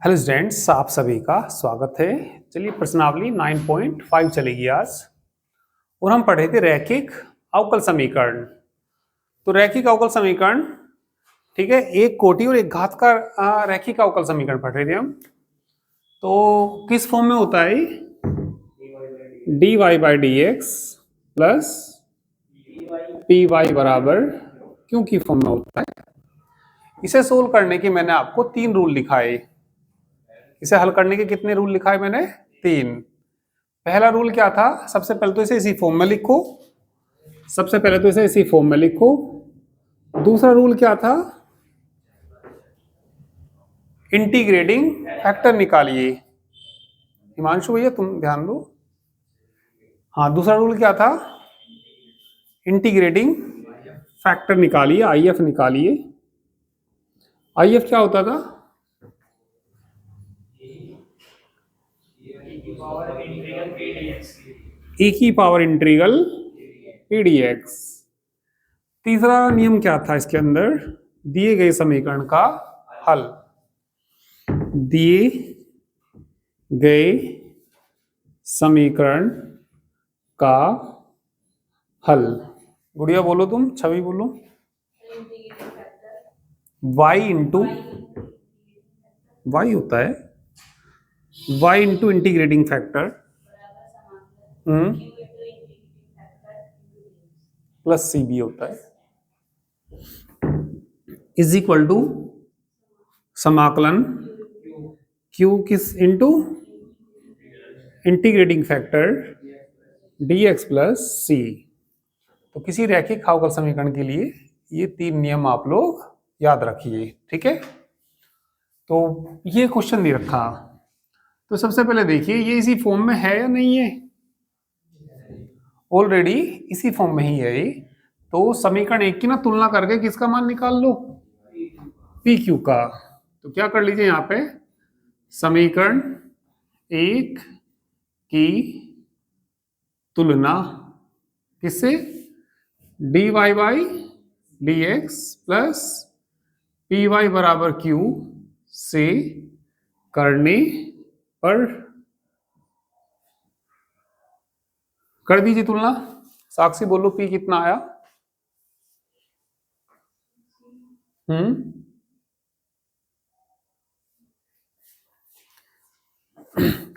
Hello students, आप सभी का स्वागत है। चलिए प्रश्नावली 9.5 चलेगी आज। और हम पढ़े थे रैखिक अवकल समीकरण। तो रैखिक अवकल समीकरण, ठीक है, एक कोटि और एक घात का रैखिक अवकल समीकरण पढ़ रहे थे हम। तो किस फॉर्म में होता है? dy by D x plus P Y बराबर क्यू की फॉर्म में होता है। इसे सोल्व करने की मैंने आपको 3 रूल लिखाए। इसे हल करने के कितने रूल लिखाए मैंने? 3। पहला रूल क्या था? सबसे पहले तो इसे इसी फॉर्म में लिखो। दूसरा रूल क्या था? इंटीग्रेटिंग फैक्टर निकालिए। हिमांशु भैया तुम ध्यान दो। हाँ, दूसरा रूल क्या था? इंटीग्रेटिंग फैक्टर निकालिए, आईएफ निकालिए। आईएफ क्या होता था? ई की पावर इंटीग्रल पीडीएक्स। तीसरा नियम क्या था इसके अंदर? दिए गए समीकरण का हल। दिए गए समीकरण का हल। गुड़िया बोलो, तुम छवि बोलो। y इंटू y होता है, y into integrating factor plus C बी होता है, इज इक्वल टू समाकलन q किस into integrating factor dx plus C. तो किसी रैखिक अवकल समीकरण के लिए ये 3 नियम आप लोग याद रखिए, ठीक है। तो ये क्वेश्चन दे रखा। तो सबसे पहले देखिए ये इसी फॉर्म में है या नहीं है? ऑलरेडी इसी फॉर्म में ही है ये। तो समीकरण 1 की ना तुलना करके किसका मान निकाल लो? पी क्यू का। तो क्या कर लीजिए यहाँ पे, समीकरण 1 की तुलना किससे? dy by D x plus P Y बराबर क्यू से करने पर कर दीजिए तुलना। साक्षी बोलो, पी कितना आया?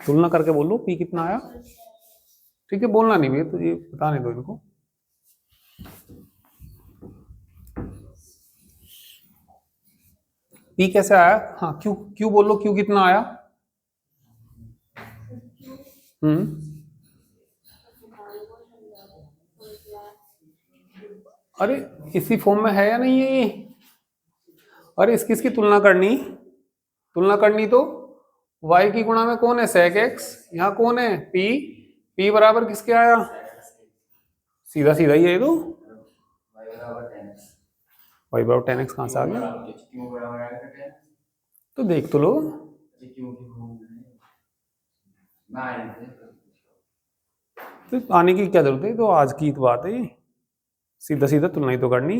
तुलना करके बोलो पी कितना आया। ठीक है, बोलना नहीं भैया, तो ये बताने दो इनको। पी कैसे आया? हाँ, क्यू क्यू बोलो, क्यू कितना आया? अरे इसी फॉर्म में है या नहीं है ये? अरे इसकी इसकी तुलना करनी तो y की गुणा में कौन है? sec x। यहाँ कौन है? p। p बराबर किसके आया? सीधा सीधा ही है तो y बराबर 10x कहां से आ गया? तो देख तो लो। तो आने की क्या जरूरत है? तो आज की तो बात है, सीधा सीधा तुलना ही तो करनी।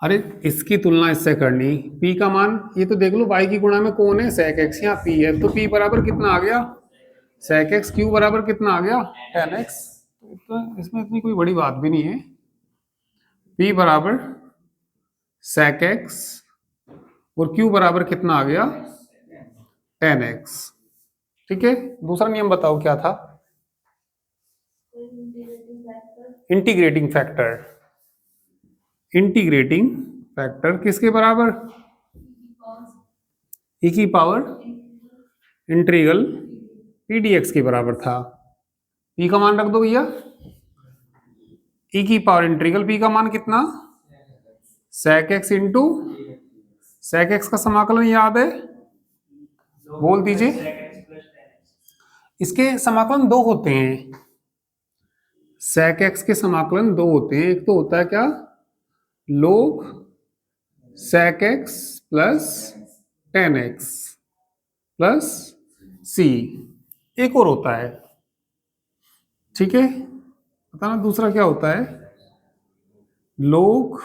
अरे इसकी तुलना इससे करनी, p का मान ये तो देख लो, y की गुणा में कौन है? sec x। यहाँ p है तो p बराबर कितना आ गया? sec x। q बराबर कितना आ गया? 10x। तो इसमें इतनी कोई बड़ी बात भी नहीं है। p बराबर sec x और q बराबर कितना आ गया? 10x। ठीक है, दूसरा नियम बताओ क्या था? Integrating factor. इंटीग्रेटिंग फैक्टर किसके बराबर? e की पावर इंटीग्रल pdx के बराबर था। p का मान रख दो भैया। e की पावर इंटीग्रल p का मान कितना? sec x into sec x का समाकलन याद है? बोल दीजिए। इसके समाकलन 2 होते हैं। sec x के समाकलन 2 होते हैं। एक तो होता है क्या? log sec x plus 10x plus c। एक और होता है, ठीक है, बताना दूसरा क्या होता है? log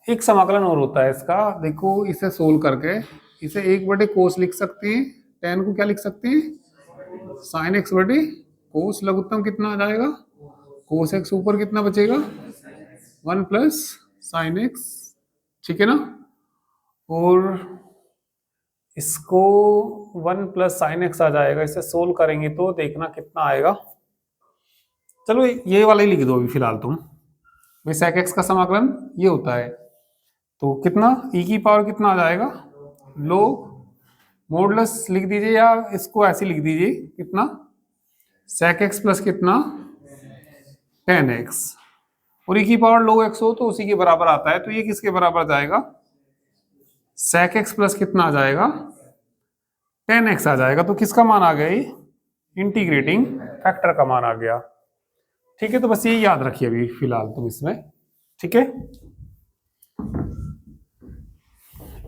एक समाकलन और होता है इसका, देखो इसे सोल्व करके इसे 1/cos लिख सकते हैं, tan को क्या लिख सकते हैं, sin x/cos, लघुत्तम कितना आ जाएगा, cos x, ऊपर कितना बचेगा 1 प्लस sin x, ठीक है ना। और इसको 1 प्लस sin x आ जाएगा, इसे सोल्व करेंगे तो देखना कितना आएगा। चलो ये वाला ही लिख दो अभी फिलहाल तुम, भाई sec x का समाकलन ये होता है, तो कितना e की पावर कितना आ जाएगा, log मॉडुलस लिख दीजिए या इसको ऐसे लिख दीजिए, कितना sec x प्लस कितना tan x, और e की पावर log x हो तो उसी के बराबर आता है, तो ये किसके बराबर आ जाएगा, sec x प्लस कितना आ जाएगा tan x आ जाएगा। तो किसका मान आ गया, इंटीग्रेटिंग फैक्टर का मान आ गया, ठीक है। तो बस ये याद रखिए अभी फिलहाल तुम इसमें, ठीक है।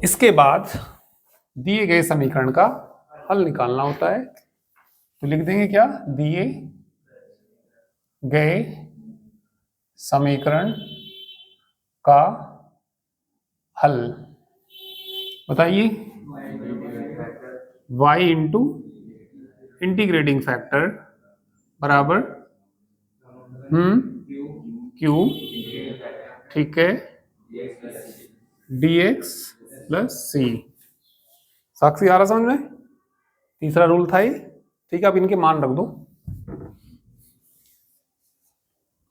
इसके बाद दिए गए समीकरण का हल निकालना होता है, तो लिख देंगे क्या, दिए गए समीकरण का हल, बताइए, y इंटू इंटीग्रेटिंग फैक्टर बराबर q, ठीक है, dx प्लस सी। साक्षी आ रहा समझ में, तीसरा रूल था ये, ठीक है। अब इनके मान रख दो,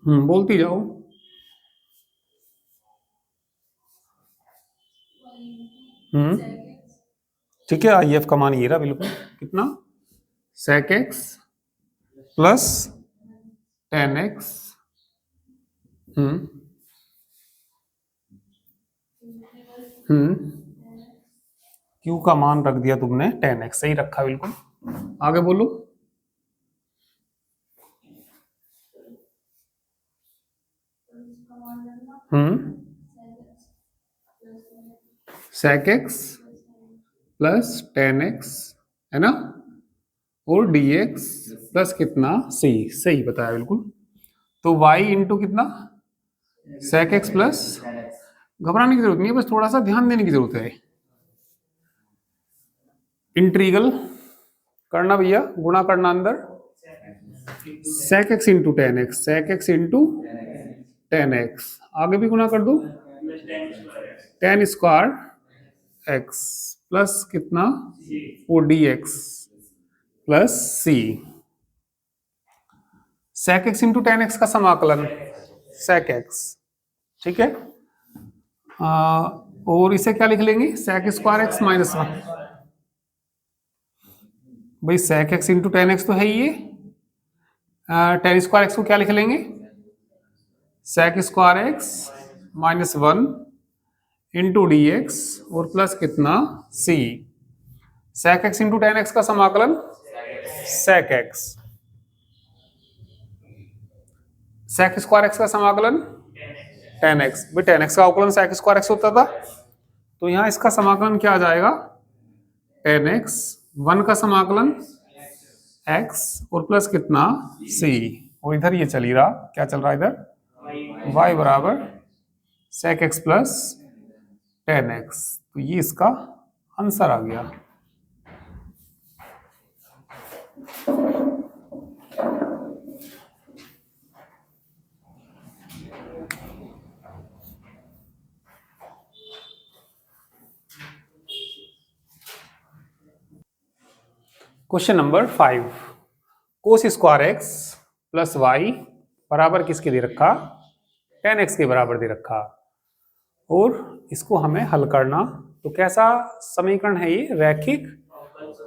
बोलती जाओ, ठीक है। आई एफ का मान ये रहा बिल्कुल, कितना sec x प्लस tan x, Q का मान रख दिया तुमने tan x, सही रखा बिल्कुल। आगे बोलो, sec x प्लस tan x है ना, और dx प्लस कितना c, सही बताया बिल्कुल। तो y इंटू कितना sec x प्लस, घबराने की जरूरत नहीं है, बस थोड़ा सा ध्यान देने की जरूरत है, इंटीग्रल करना भैया, गुणा करना अंदर, sec x into tan x, sec x into tan x, आगे भी गुणा कर दो, tan स्क्वायर x प्लस कितना वो dx plus c, sec x into tan x का समाकलन sec x, ठीक है। और इसे क्या लिख लेंगे, sec स्क्वायर x माइनस 1, भाई sec x into tan x तो है ही ये, tan स्क्वायर x को क्या लिख लेंगे, sec square x minus 1 into D x और प्लस कितना c, sec x into tan x का समाकलन sec x, sec square x का समाकलन tan x, भाई tan x का अवकलन sec स्क्वायर x होता था, तो यहां इसका समाकलन क्या आ जाएगा tan x, 1 का समाकलन x और प्लस कितना c, और इधर ये चल ही रहा, क्या चल रहा है इधर, y बराबर sec x प्लस tan x, तो ये इसका आंसर आ गया। Question number 5, cos square X plus Y बराबर किसके दे रखा, tan x के बराबर दे रखा, और इसको हमें हल करना, तो कैसा समीकरण है ये, रैखिक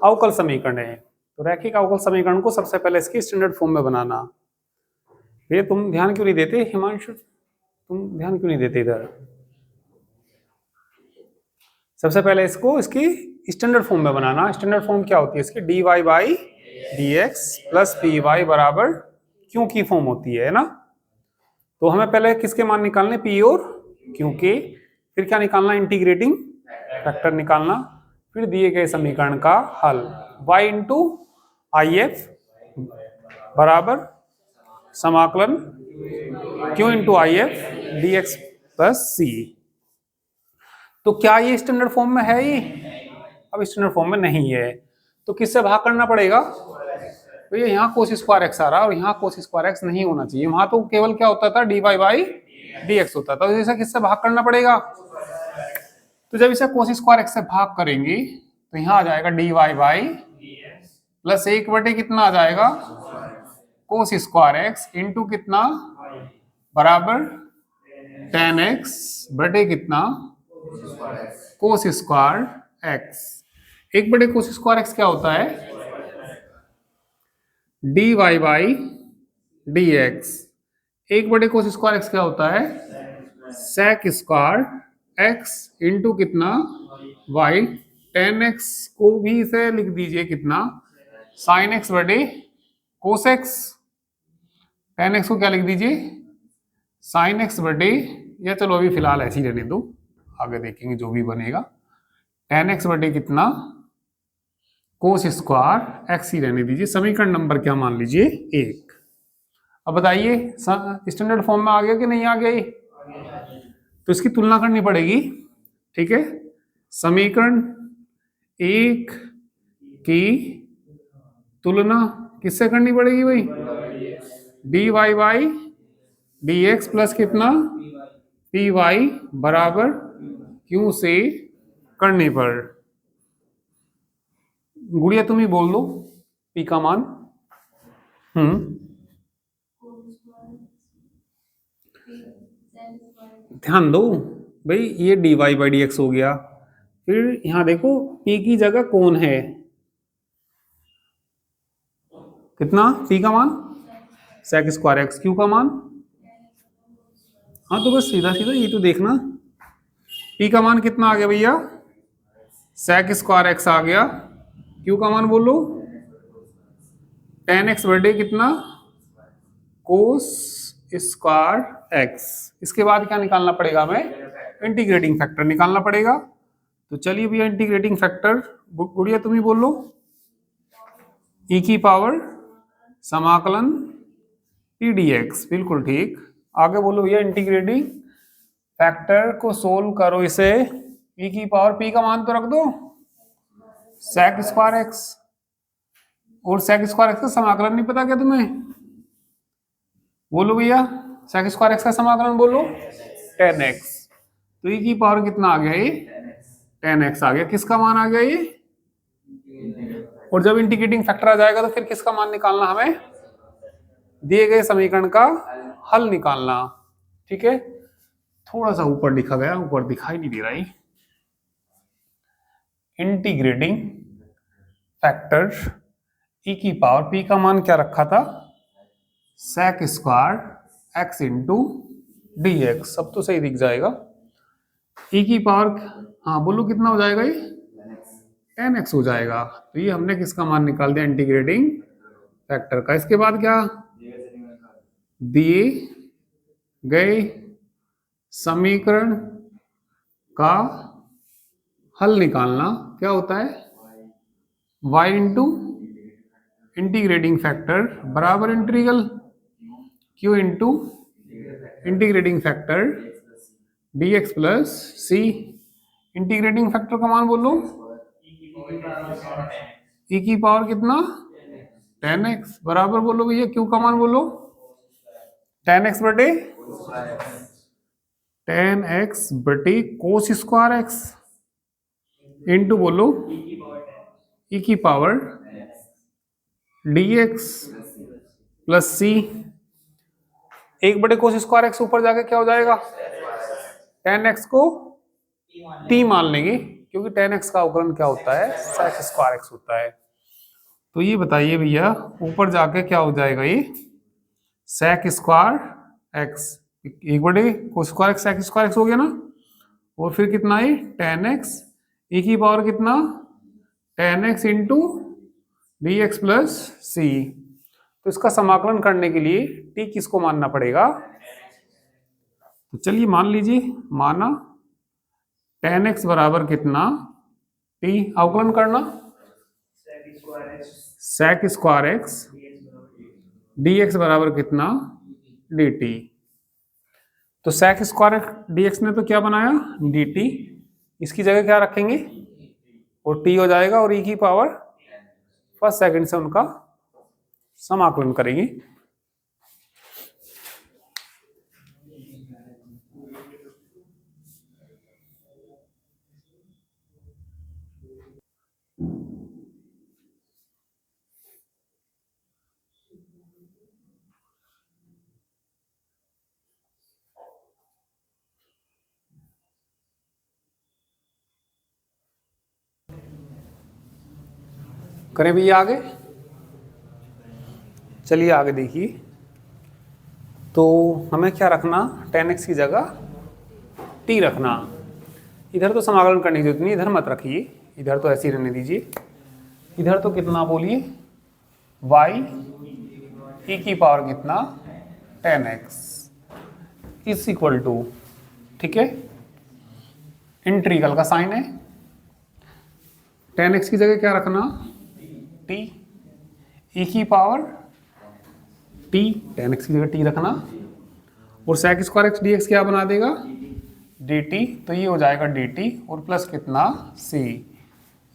अवकल समीकरण है। तो रैखिक अवकल समीकरण को सबसे पहले इसके स्टैंडर्ड फॉर्म में बनाना, ये तुम ध्यान क्यों नहीं देते हिमांशु, तुम ध्यान क्यों नहीं देते इधर, सबसे पहले इसको इसकी स्टैंडर्ड फॉर्म में बनाना। स्टैंडर्ड फॉर्म क्या होती है इसकी, dy by D x plus P Y बराबर क्यू की फॉर्म होती है ना। तो हमें पहले किसके मान निकालने, पी और क्यू के, फिर क्या निकालना, इंटीग्रेटिंग फैक्टर निकालना, फिर दिए गए समीकरण का हल, y इंटू आई एफ बराबर समाकलन q into I F D x plus C, तो क्या ये स्टैंडर्ड फॉर्म में है ये? अब स्टैंडर्ड फॉर्म में नहीं है, तो किससे भाग करना पड़ेगा? तो ये यहाँ कोस स्क्वायर एक्स आ रहा है और यहाँ कोस स्क्वायर एक्स नहीं होना चाहिए, वहां तो केवल क्या होता था, D Y by D X होता था। तो इसे किससे भाग करना पड़ेगा? तो जब इसे कोस स्क्वायर एक्स से भाग करेंगे तो यहाँ आ जाएगा डी वाई बाई प्लस 1 कितना आ जाएगा, कोस स्क्वायर एक्स इंटू कितना, बराबर टेन एक्स बटे कितना, cos square X. 1 cos square X क्या होता है, D Y by D X. 1 cos square X क्या होता है, सेक स्क्वायर एक्स इंटू कितना, वाई। 10x को भी इसे लिख दीजिए कितना, साइन एक्स बटे कोस एक्स। 10x को क्या लिख दीजिए, साइन एक्स बटे, या चलो अभी फिलहाल ऐसे ही रहने दो, आगे देखेंगे जो भी बनेगा। 10x बटे कितना, कोस स्क्वायर एक्स ही रहने दीजिए। समीकरण नंबर क्या मान लीजिए, 1। अब बताइए स्टैंडर्ड फॉर्म में आ गया कि नहीं आ गया ये? तो इसकी तुलना करनी पड़ेगी, ठीक है। समीकरण 1 की तुलना किससे करनी पड़ेगी भाई, D Y by D x plus कितना, पी वाई बराबर क्यू से करने पर। गुड़िया तुम ही बोल दो पी का मान। ध्यान दो भाई, ये D Y by D X हो गया, फिर यहां देखो पी की जगह कौन है, कितना, पी का मान सेक स्क्वायर एक्स, क्यू का मान, हाँ तो बस सीधा सीधा ये तो देखना, पी का मान कितना आ गया भैया, सेक स्क्वायर एक्स आ गया, क्यू का मान बोलो 10x बटे कितना, कोस स्क्वायर एक्स। इसके बाद क्या निकालना पड़ेगा हमें, इंटीग्रेटिंग फैक्टर निकालना पड़ेगा। तो चलिए भैया इंटीग्रेटिंग फैक्टर, गुड़िया तुम ही बोल लो, ई की पावर समाकलन पी डी एक्स, बिल्कुल ठीक। आगे बोलो भैया इंटीग्रेटिंग फैक्टर को सोल्व करो, इसे ई की पावर पी का मान तो रख दो सेक स्क्वायर एक्स, और सेक स्क्वायर एक्स का समाकलन नहीं पता क्या तुम्हें, बोलो भैया सेक स्क्वायर एक्स का समाकलन बोलो 10x। तो ई की पावर कितना आ गया, ये 10x आ गया, किसका मान आ गया ये, और जब इंटीग्रेटिंग फैक्टर आ जाएगा तो फिर किसका मान निकालना, हमें दिए गए समीकरण का हल निकालना, ठीक है। थोड़ा सा ऊपर लिखा गया, ऊपर दिखाई नहीं दे रहा है, इंटीग्रेटिंग फैक्टर ई की पावर पी का मान क्या रखा था, sec square X into D X, सब तो सही दिख जाएगा। ई की पावर, हाँ बोलो कितना हो जाएगा ये, 10x हो जाएगा। तो ये हमने किसका मान निकाल दिया, इंटीग्रेटिंग फैक्टर का। इसके बाद क्या, दिए गए समीकरण का हल निकालना, क्या होता है, y इंटू इंटीग्रेटिंग फैक्टर बराबर integral q into integrating factor dx plus c। Integrating factor का मान बोलो, e की पावर कितना 10x बराबर बोलो भैया q का मान बोलो 10x बटे 10x बटे कोस स्क्वायर एक्स इंटू बोलो e की पावर dx प्लस c। 1 बटे कोस स्क्वायर एक्स ऊपर जाके क्या हो जाएगा, 10x को t मान लेंगे, क्योंकि 10x का अवकलन क्या होता है, सेक स्क्वायर एक्स होता है। तो ये बताइए भैया ऊपर जाके क्या हो जाएगा, ये सेक स्क्वायर एक्स, 1 बटे cos square X sec square X हो गया ना, और फिर कितना है 10x, e की पावर कितना 10x into D x plus C. तो इसका समाकलन करने के लिए t किसको मानना पड़ेगा, तो चलिए मान लीजिए, माना 10x बराबर कितना t, अवकलन करना सेक स्क्वायर एक्स dx बराबर कितना dt। तो सेक स्क्वायर dx ने तो क्या बनाया dt, इसकी जगह क्या रखेंगे, और टी हो जाएगा, और ई की पावर फर्स्ट सेकंड से उनका समाकलन करेंगे। करें भैया आगे, चलिए आगे देखिए। तो हमें क्या रखना, tan x की जगह t रखना। इधर तो समाकलन करने की जरूरत नहीं, इधर मत रखिए, इधर तो ऐसे ही रहने दीजिए। इधर तो कितना बोलिए, y e की पावर कितना tan x is equal to, ठीक है, इंटीग्रल का साइन है, tan x की जगह क्या रखना, t, e की पावर t, tan x की जगह t रखना, और sec स्क्वायर x dx क्या बना देगा, dt, तो ये हो जाएगा dt और प्लस कितना c।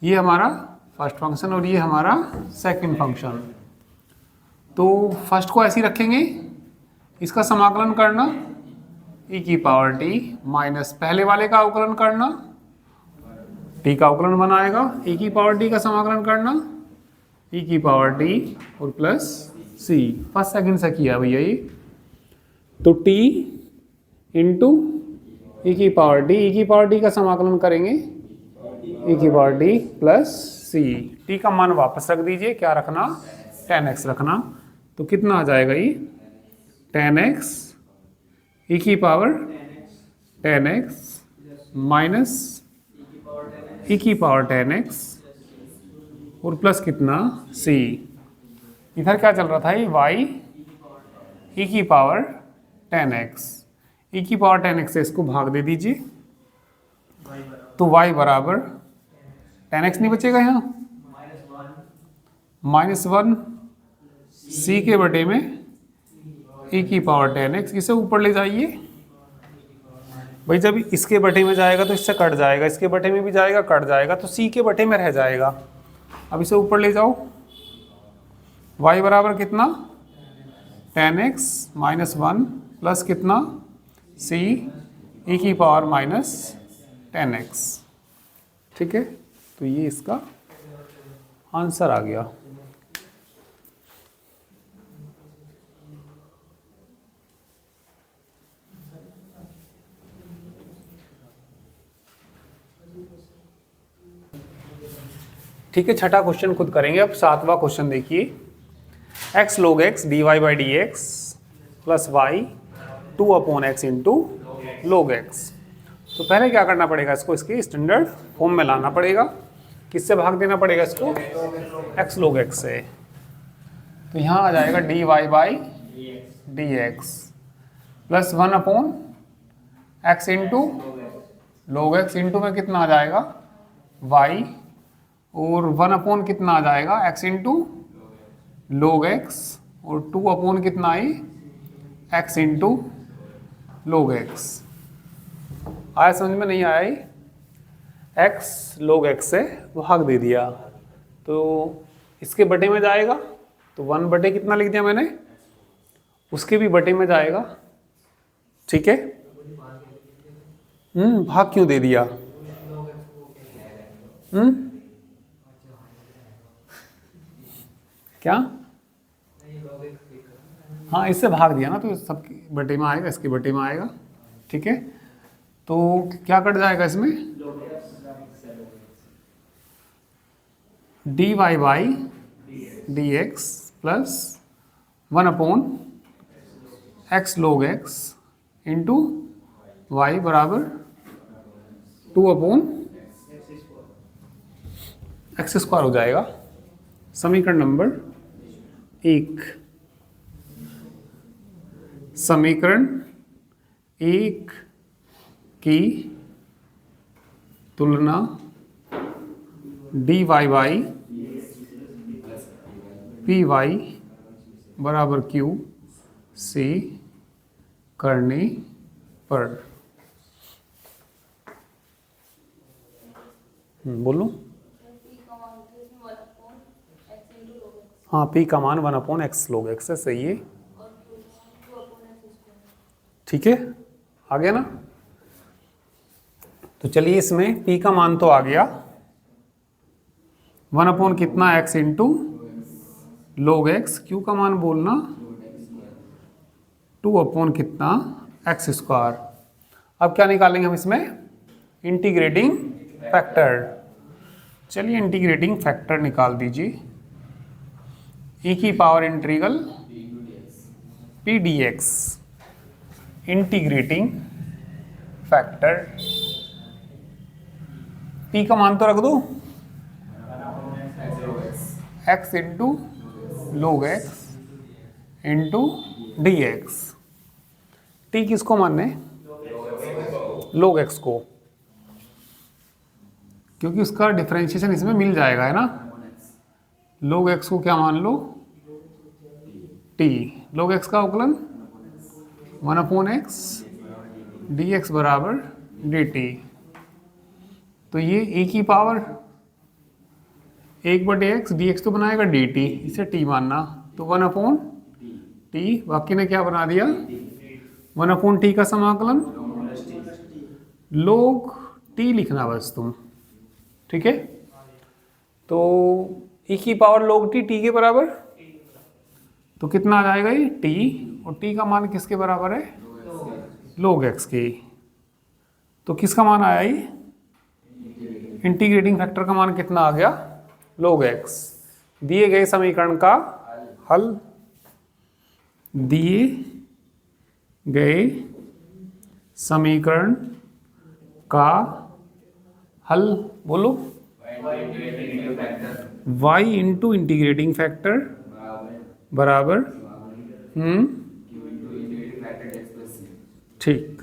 ये हमारा फर्स्ट फंक्शन और ये हमारा सेकंड फंक्शन। तो फर्स्ट को ऐसे ही रखेंगे, इसका समाकलन करना e की पावर t माइनस पहले वाले का अवकलन करना, t का अवकलन बनाएगा, e की पावर t का समाकलन करना e की पावर t और प्लस c। फर्स्ट सेकंड से किया भैया ये, तो t इंटू e की पावर t का समाकलन करेंगे e की power t plus c। t का मान वापस रख दीजिए, क्या रखना, tan x रखना, तो कितना आ जाएगा ये, tan x e की power tan x minus e की पावर tan x और प्लस कितना c। इधर क्या चल रहा था, ये y e की पावर tan x, e की पावर tan x से इसको भाग दे दीजिए, तो y बराबर tan x नहीं बचेगा यहाँ, -1 c के बटे में e की पावर tan x, इसे ऊपर ले जाइए भाई, जब इसके बटे में जाएगा तो इससे कट जाएगा, इसके बटे में भी जाएगा कट जाएगा, तो c के बटे में रह जाएगा। अब इसे ऊपर ले जाओ, y बराबर कितना tan x -1 प्लस कितना c e की पावर माइनस tan x, ठीक है, तो ये इसका आंसर आ गया। ठीक है, छठा क्वेश्चन खुद करेंगे। अब सातवां क्वेश्चन देखिए, x log x dy by dx plus y 2/x into log x। तो पहले क्या करना पड़ेगा, इसको इसके स्टैंडर्ड फॉर्म में लाना पड़ेगा। किससे भाग देना पड़ेगा इसको, x log x से। तो यहाँ आ जाएगा dy by dx plus 1/x into log x, into में कितना आ जाएगा y, और 1 कितना आ जाएगा x इंटू log x, और 2 कितना आई x इंटू log x। आया समझ में, नहीं आया ही, x log x से भाग दे दिया, तो इसके बटे में जाएगा, तो 1 बटे कितना लिख दिया मैंने, उसके भी बटे में जाएगा, ठीक है। भाग क्यों दे दिया, क्या, हाँ इससे भाग दिया ना, तो सबके बटे में आएगा, इसके बटे में आएगा, ठीक है। तो क्या कट जाएगा इसमें, dy by dx plus 1/x log x into y बराबर 2/x स्क्वायर हो जाएगा। समीकरण नंबर 1, समीकरण 1 की तुलना dy by py बराबर q से करने पर। बोलो। हाँ, पी का मान 1/x log x है, सही है। ठीक है, आ गया ना। तो चलिए इसमें p का मान तो आ गया 1 कितना x into log x, q का मान बोलना 2 कितना x स्क्वायर। अब क्या निकालेंगे हम इसमें, इंटीग्रेटिंग फैक्टर। चलिए इंटीग्रेटिंग फैक्टर निकाल दीजिए, e की power integral p dx, integrating factor. p का मान तो रख दो x into log x into D x. T किसको मानने, log x को, क्योंकि उसका डिफरेंशिएशन इसमें मिल जाएगा, है ना। log x को क्या मान लो, t। log x का अवकलन 1/x dx बराबर dt। तो ये e की पावर 1/x dx तो बनाएगा dt, इसे t मानना, तो 1/t। बाकी ने क्या बना दिया, 1/t का समाकलन log t लिखना बस तुम, ठीक है। तो e की पावर log t, t के बराबर, तो कितना आ जाएगा ये t, और t का मान किसके बराबर है, log x के। तो किसका मान आया ये, इंटीग्रेटिंग फैक्टर का मान कितना आ गया, log x। दिए गए समीकरण का हल, दिए गए समीकरण का हल, बोलो। y इंटू इंटीग्रेटिंग फैक्टर बराबर ठीक।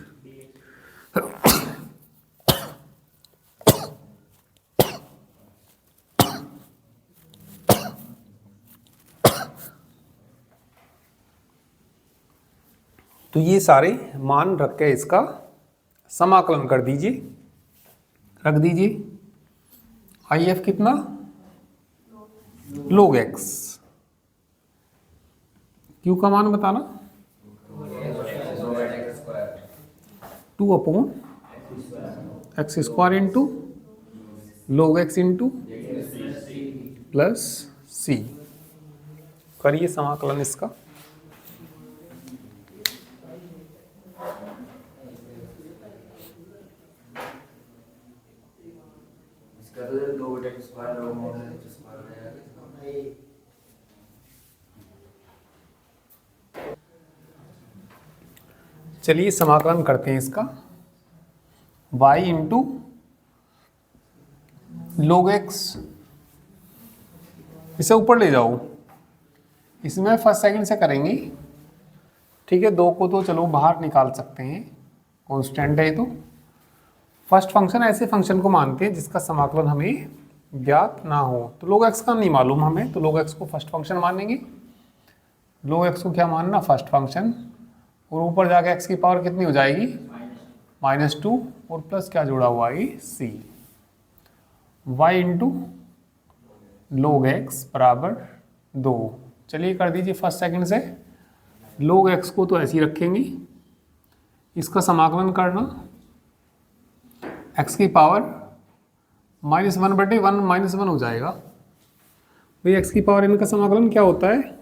तो ये सारे मान रख के इसका समाकलन कर दीजिए, रख दीजिए। आई एफ कितना, log x, क्यू का मान बताना 2/x square into log x into plus C. करिए समाकलन इसका। चलिए समाकलन करते हैं इसका, y इंटू log x, इसे ऊपर ले जाओ, इसमें फर्स्ट सेकंड से करेंगे, ठीक है। दो को तो चलो बाहर निकाल सकते हैं, कांस्टेंट है तो। फर्स्ट फंक्शन ऐसे फंक्शन को मानते हैं जिसका समाकलन हमें ज्ञात ना हो। तो log x का नहीं मालूम हमें, तो log x को फर्स्ट फंक्शन मानेंगे। log x को क्या मानना, फर्स्ट फंक्शन, और ऊपर जाके x की पावर कितनी हो जाएगी, -2, और प्लस क्या जुड़ा हुआ है, c। y into log x बराबर 2। चलिए कर दीजिए फर्स्ट सेकंड से। log x को तो ऐसे ही रखेंगे, इसका समाकलन करना, x की पावर -1/1 -1 हो जाएगा। भाई x की पावर n का समाकलन क्या होता है,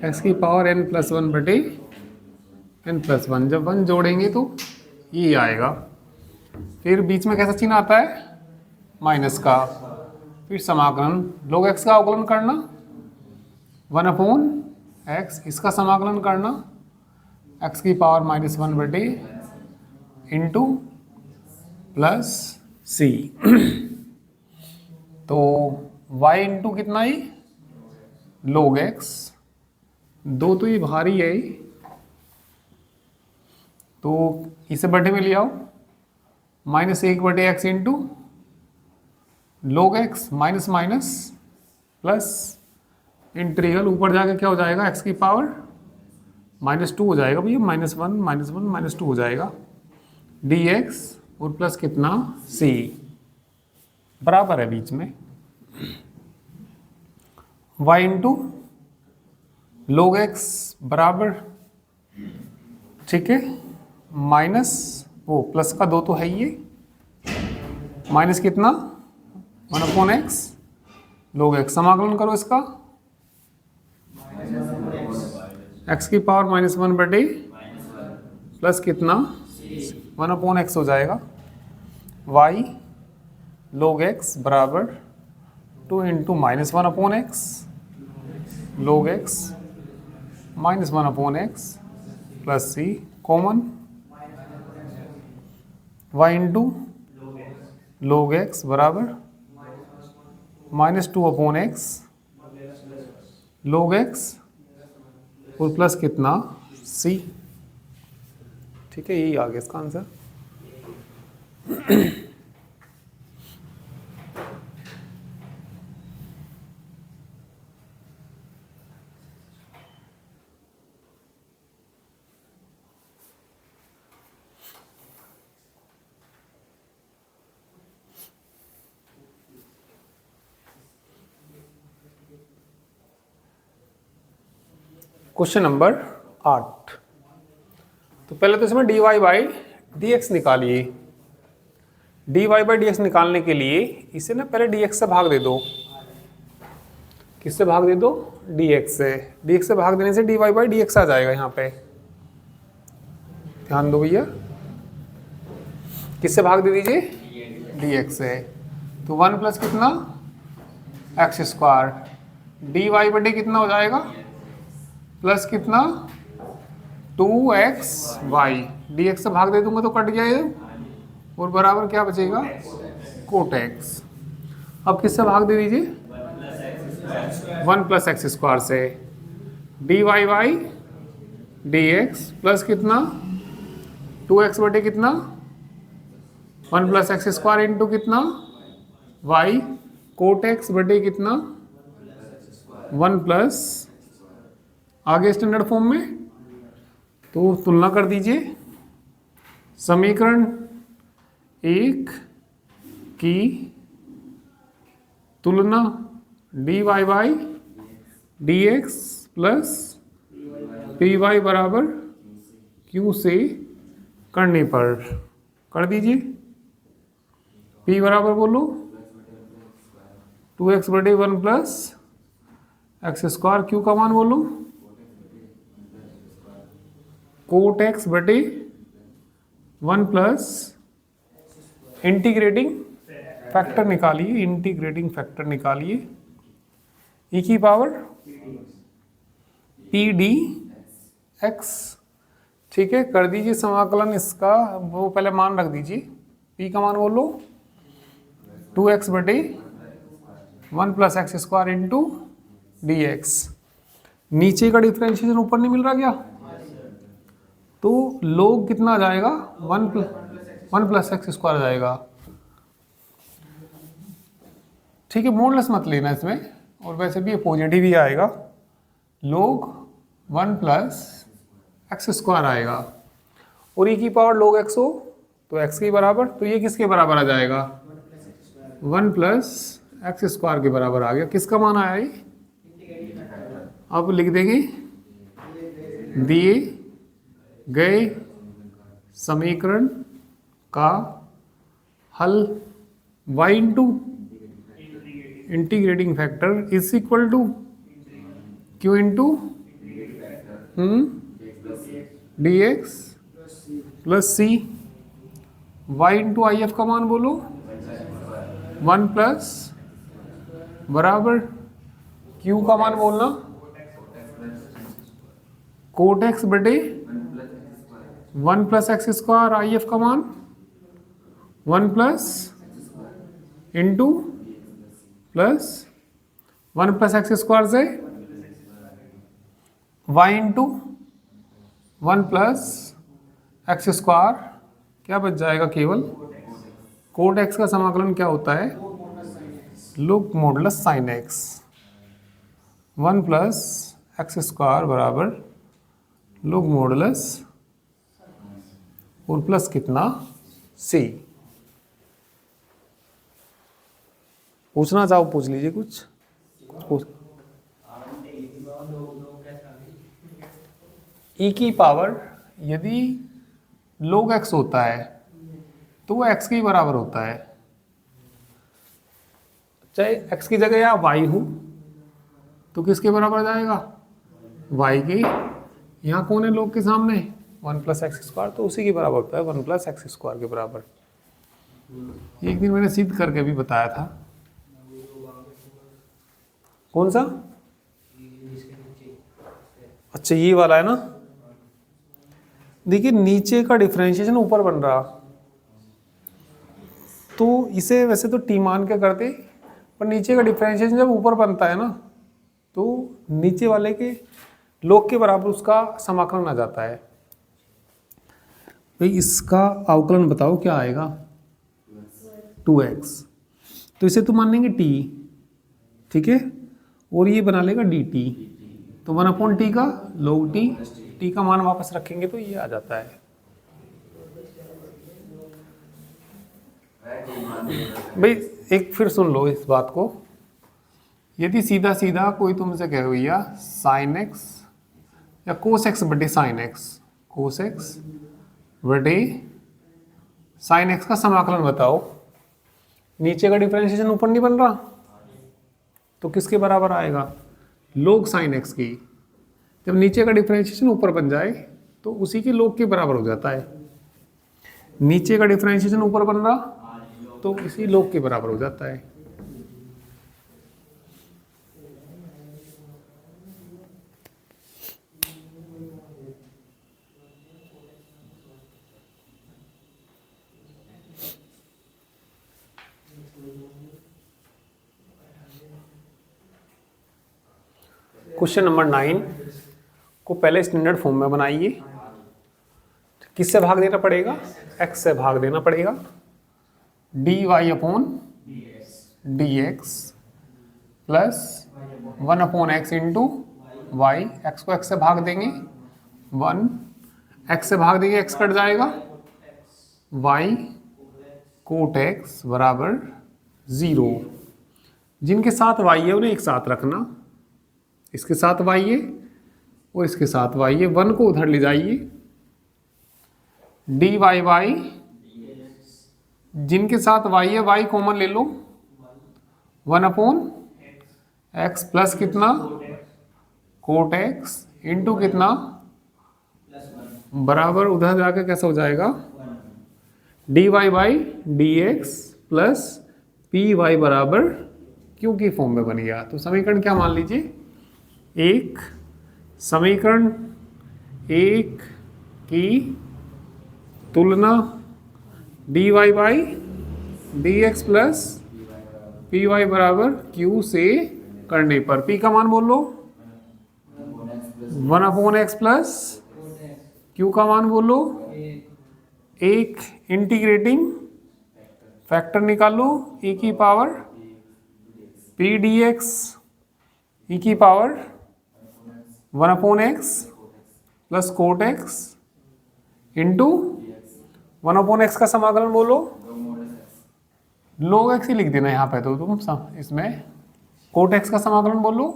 x की पावर n+1/n+1। जब 1 जोड़ेंगे तो ये आएगा, फिर बीच में कैसा चिन्ह आता है, माइनस का, फिर समाकलन log x का अवकलन करना 1/x, इसका समाकलन करना x की पावर -1/, इंटू प्लस c। तो y इंटू कितना ही, log x, 2 तो ये भारी है, तो इसे बटे में ले आओ, -1/x into log x minus minus plus integral, ऊपर जाके क्या हो जाएगा, x की पावर -2 हो जाएगा भैया, -1 -1 -2 हो जाएगा dx, और प्लस कितना c। बराबर है बीच में y इंटू log x बराबर, ठीक है, माइनस वो प्लस का 2 तो है ही, ये माइनस कितना 1/x log x, समाकलन करो इसका x की पावर -1 बटे प्लस कितना 1/x हो जाएगा, y log x बराबर 2 into -1/x log x -1/x plus c common y into log x बराबर -2/x log x और प्लस कितना c, ठीक है, यही आ गया इसका आंसर। Question number 8। तो पहले तो इसमें dy बाई dx निकालिए। dy बाई dx निकालने के लिए इसे ना पहले dx से भाग दे दो। किससे भाग दे दो? dx से। dx से भाग देने से dy बाई dx आ जाएगा यहाँ पे, ध्यान दो भैया। किससे भाग दे दीजिए? dx से। तो 1 प्लस कितना x स्क्वायर, dy बटे कितना हो जाएगा प्लस कितना 2xy, dx से भाग दे दूंगा तो कट जाएगा और बराबर क्या बचेगा कोट x। अब किससे भाग दे दीजिए? 1 प्लस एक्स स्क्वायर से, dy बाई dx प्लस कितना 2x बटे कितना 1 प्लस एक्स स्क्वायर इंटू कितना y कोट x बटे कितना 1 प्लस, आगे स्टैंडर्ड फॉर्म में। तो तुलना कर दीजिए, समीकरण 1 की तुलना dy by dx plus py बराबर q से करने पर कर दीजिए। p बराबर बोलो 2x बटे 1 प्लस एक्स स्क्वायर, q का मान बोलो कोट x बटे 1 प्लस इंटीग्रेटिंग फैक्टर निकालिए, इंटीग्रेटिंग फैक्टर निकालिए, e की पावर पी डी एक्स, ठीक है। कर दीजिए समाकलन इसका, वो पहले मान रख दीजिए, p का मान बोलो 2x बटे 1 plus x square into D x. नीचे का डिफ्रेंशिएशन ऊपर नहीं मिल रहा क्या? तो log कितना आ जाएगा 1 प्लस एक्स स्क्वायर आ जाएगा, ठीक है। मोडलेस मत लेना इसमें, और वैसे भी ये पॉजिटिव ही आएगा, log 1 प्लस एक्स स्क्वायर आएगा। और e की पावर log x हो तो x के बराबर, तो ये किसके बराबर आ जाएगा 1 प्लस एक्स स्क्वायर के बराबर आ गया। किसका मान आया ये? अब लिख देंगे दिए गए समीकरण का हल y into integrating factor is equal to q into D x plus c, y into I F का मान बोलो 1 प्लस बराबर q का मान बोलना कोट x बटे 1 प्लस एक्स स्क्वायर, आई एफ का मान 1 plus into plus 1 plus x square से y into 1 plus x square, क्या बच जाएगा केवल कोट x का समाकलन क्या होता है log modulus sine x, 1 plus x square बराबर लुक मॉडुलस और प्लस कितना c। पूछना चाहो पूछ लीजिए कुछ पूछ। ई की पावर यदि log x होता है तो वो x के बराबर होता है, चाहे x की जगह यहाँ y हो तो किसके बराबर जाएगा, y के। यहाँ कौन है log के सामने 1 + x², तो उसी के बराबर होता है 1 + x² के बराबर। एक दिन मैंने सिद्ध करके भी बताया था। कौन सा? अच्छा ये वाला है ना। देखिए नीचे का डिफरेंशिएशन ऊपर बन रहा, तो इसे वैसे तो टी मान के करते, पर नीचे का डिफरेंशिएशन जब ऊपर बनता है ना तो नीचे वाले के log के बराबर उसका समाकलन आ जाता है। भाई इसका अवकलन बताओ क्या आएगा, 2x। तो इसे तो मान लेंगे t, ठीक है, और ये बना लेगा dt, तो 1/t का log t का मान वापस रखेंगे तो ये आ जाता है। भाई एक फिर सुन लो इस बात को, यदि सीधा सीधा कोई तुमसे कहे भैया sin x या cos x बटे sin x, cos x बटे sin x का समाकलन बताओ, नीचे का डिफरेंशिएशन ऊपर नहीं बन रहा तो किसके बराबर आएगा, log sin x की। जब नीचे का डिफरेंशिएशन ऊपर बन जाए तो उसी के log के बराबर हो जाता है। नीचे का डिफरेंशिएशन ऊपर बन रहा तो इसी log के बराबर हो जाता है। क्वेश्चन नंबर 9 को पहले स्टैंडर्ड फॉर्म में बनाइए। किससे भाग देना पड़ेगा, x से भाग देना पड़ेगा, dy/dx plus 1/x into y, x को x से भाग देंगे 1, x से भाग देंगे x कट जाएगा, y कोट x बराबर 0। जिनके साथ y है उन्हें एक साथ रखना, इसके साथ y है और इसके साथ y है, 1 को उधर ले जाइए, dy/y, जिनके साथ y है y कॉमन ले लो, 1/x प्लस कितना कोट x इंटू कितना बराबर, उधर जाकर कैसा हो जाएगा, dy/dx प्लस py बराबर q की फॉर्म में बन गया। तो समीकरण क्या मान लीजिए, एक समीकरण एक की तुलना dy/dx प्लस py बराबर q से करने पर, p का मान बोल लो 1/x प्लस q का मान बोलो, एक इंटीग्रेटिंग फैक्टर निकालो e की पावर p dx e की power 1/x plus coat x into 1/x का समाकलन बोलो, log x ही लिख देना यहाँ पे, तो तुम इसमें कोट x का समाकलन बोलो,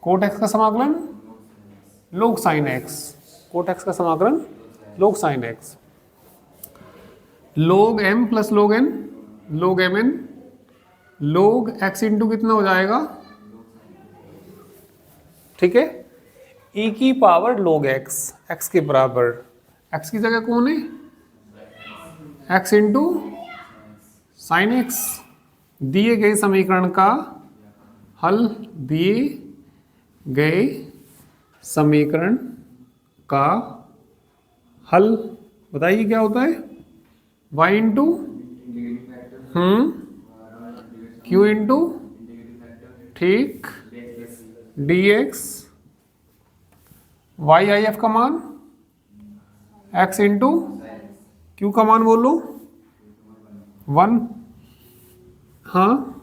कोट x का समाकलन log sin x, cot x का समाकलन log sin x, log m plus log n, log mn, log x into कितना हो जाएगा, ठीक है, e की पावर log x, x के बराबर, x की जगह कौन है, x इंटू साइन x। दिए गए समीकरण का हल, दिए गए समीकरण का हल बताइए क्या होता है, y इंटू q इंटू ठीक dx, y/f का मान x इंटू q का मान बोलो 1, हाँ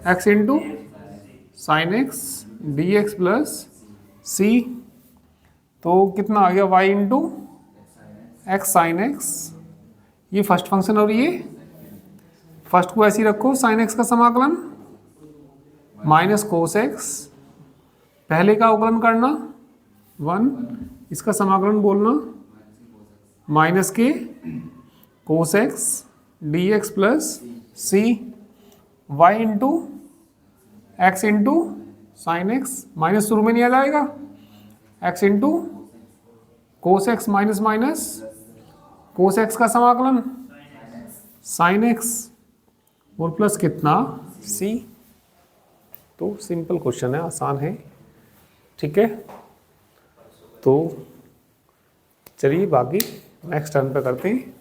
x into sine x dx plus c, तो कितना आ गया y into x sine x, ये फर्स्ट फंक्शन और ये फर्स्ट को ऐसे ही रखो, साइन एक्स का समाकलन माइनस कोस एक्स, पहले का अवकलन करना 1, इसका समाकलन बोलना माइनस के cos X D x plus C, Y into X into sine X, minus शुरू में नहीं आ जाएगा, X into cos X minus minus cos X का समाकलन साइन एक्स और प्लस कितना सी। तो सिंपल क्वेश्चन है, आसान है, ठीक है। तो चलिए बाकी नेक्स्ट टर्न पे करते हैं।